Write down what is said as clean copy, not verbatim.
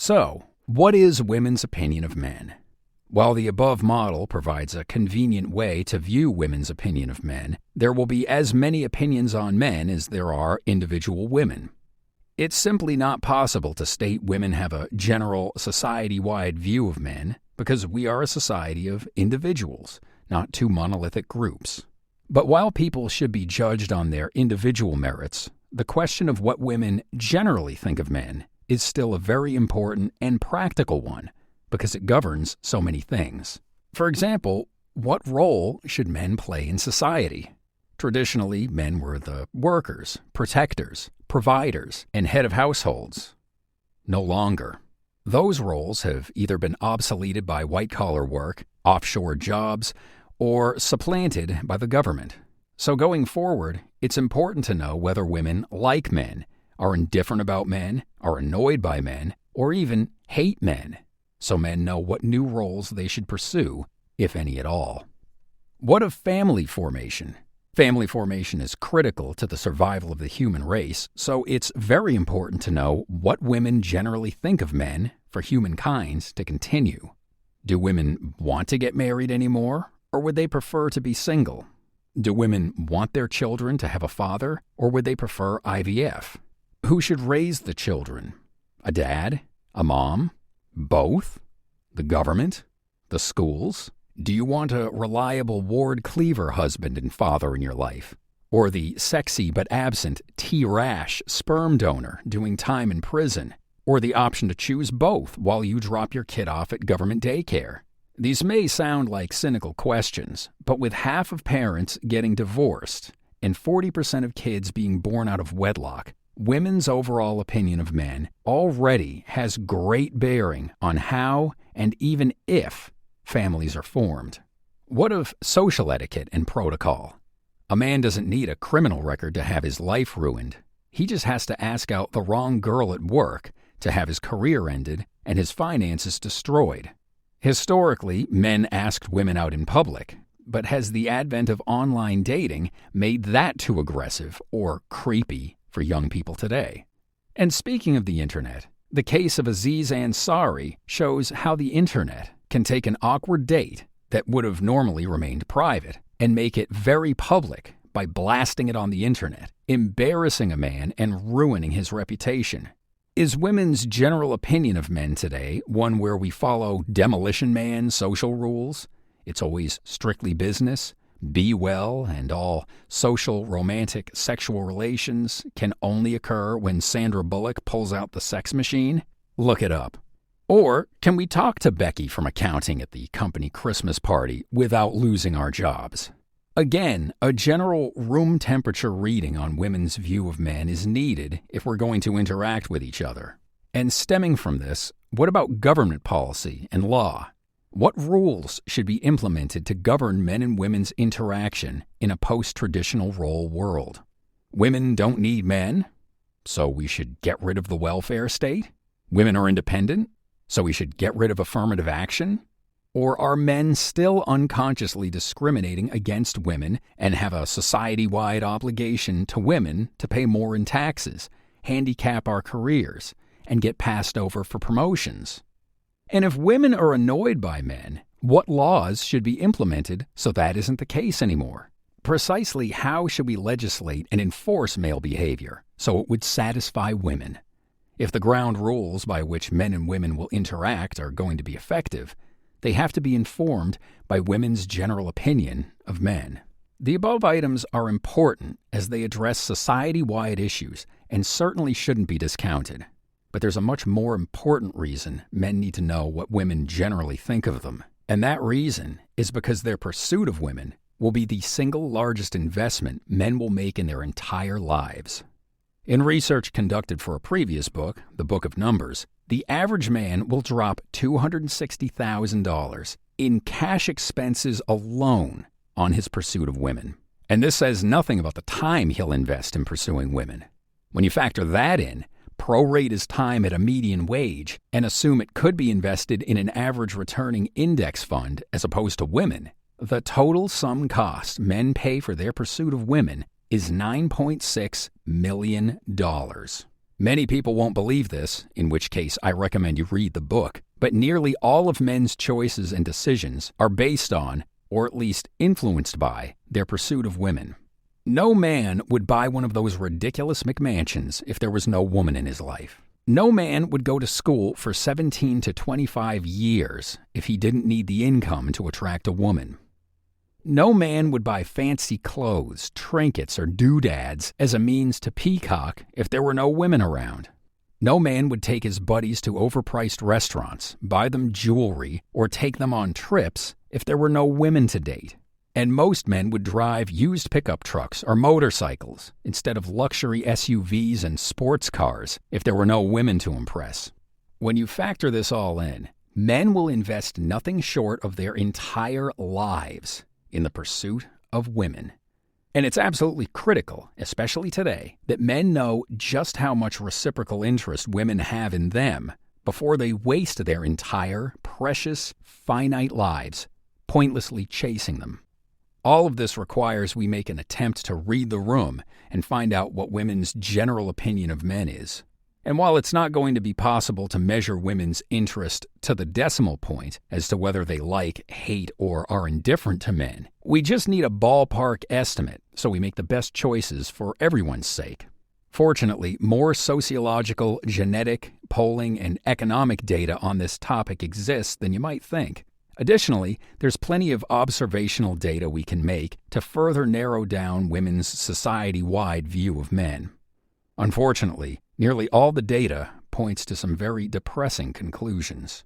So, what is women's opinion of men? While the above model provides a convenient way to view women's opinion of men, there will be as many opinions on men as there are individual women. It's simply not possible to state women have a general society-wide view of men because we are a society of individuals, not two monolithic groups. But while people should be judged on their individual merits, the question of what women generally think of men is still a very important and practical one because it governs so many things. For example, what role should men play in society? Traditionally, men were the workers, protectors, providers, and head of households. No longer. Those roles have either been obsoleted by white-collar work, offshore jobs, or supplanted by the government. So going forward, it's important to know whether women like men, are indifferent about men, are annoyed by men, or even hate men, so men know what new roles they should pursue, if any at all. What of family formation? Family formation is critical to the survival of the human race, so it's very important to know what women generally think of men for humankind to continue. Do women want to get married anymore, or would they prefer to be single? Do women want their children to have a father, or would they prefer IVF? Who should raise the children? A dad? A mom? Both? The government? The schools? Do you want a reliable Ward Cleaver husband and father in your life? Or the sexy but absent T-Rash sperm donor doing time in prison? Or the option to choose both while you drop your kid off at government daycare? These may sound like cynical questions, but with half of parents getting divorced and 40% of kids being born out of wedlock, women's overall opinion of men already has great bearing on how and even if families are formed. What of social etiquette and protocol? A man doesn't need a criminal record to have his life ruined. He just has to ask out the wrong girl at work to have his career ended and his finances destroyed. Historically, men asked women out in public, but has the advent of online dating made that too aggressive or creepy for young people today? And speaking of the internet, the case of Aziz Ansari shows how the internet can take an awkward date that would have normally remained private and make it very public by blasting it on the internet, embarrassing a man and ruining his reputation. Is women's general opinion of men today one where we follow Demolition Man social rules? It's always strictly business, be well, and all social, romantic, sexual relations can only occur when Sandra Bullock pulls out the sex machine? Look it up. Or can we talk to Becky from accounting at the company Christmas party without losing our jobs? Again, a general room temperature reading on women's view of men is needed if we're going to interact with each other. And stemming from this, what about government policy and law? What rules should be implemented to govern men and women's interaction in a post-traditional role world? Women don't need men, so we should get rid of the welfare state? Women are independent, so we should get rid of affirmative action? Or are men still unconsciously discriminating against women and have a society-wide obligation to women to pay more in taxes, handicap our careers, and get passed over for promotions? And if women are annoyed by men, what laws should be implemented so that isn't the case anymore? Precisely how should we legislate and enforce male behavior so it would satisfy women? If the ground rules by which men and women will interact are going to be effective, they have to be informed by women's general opinion of men. The above items are important as they address society-wide issues and certainly shouldn't be discounted. But there's a much more important reason men need to know what women generally think of them. And that reason is because their pursuit of women will be the single largest investment men will make in their entire lives. In research conducted for a previous book, the Book of Numbers, the average man will drop $260,000 in cash expenses alone on his pursuit of women. And this says nothing about the time he'll invest in pursuing women. When you factor that in, prorate his time at a median wage, and assume it could be invested in an average returning index fund as opposed to women, the total sum cost men pay for their pursuit of women is $9.6 million. Many people won't believe this, in which case I recommend you read the book, but nearly all of men's choices and decisions are based on, or at least influenced by, their pursuit of women. No man would buy one of those ridiculous McMansions if there was no woman in his life. No man would go to school for 17 to 25 years if he didn't need the income to attract a woman. No man would buy fancy clothes, trinkets, or doodads as a means to peacock if there were no women around. No man would take his buddies to overpriced restaurants, buy them jewelry, or take them on trips if there were no women to date. And most men would drive used pickup trucks or motorcycles instead of luxury SUVs and sports cars if there were no women to impress. When you factor this all in, men will invest nothing short of their entire lives in the pursuit of women. And it's absolutely critical, especially today, that men know just how much reciprocal interest women have in them before they waste their entire, precious, finite lives pointlessly chasing them. All of this requires we make an attempt to read the room and find out what women's general opinion of men is. And while it's not going to be possible to measure women's interest to the decimal point as to whether they like, hate, or are indifferent to men, we just need a ballpark estimate so we make the best choices for everyone's sake. Fortunately, more sociological, genetic, polling, and economic data on this topic exists than you might think. Additionally, there's plenty of observational data we can make to further narrow down women's society-wide view of men. Unfortunately, nearly all the data points to some very depressing conclusions.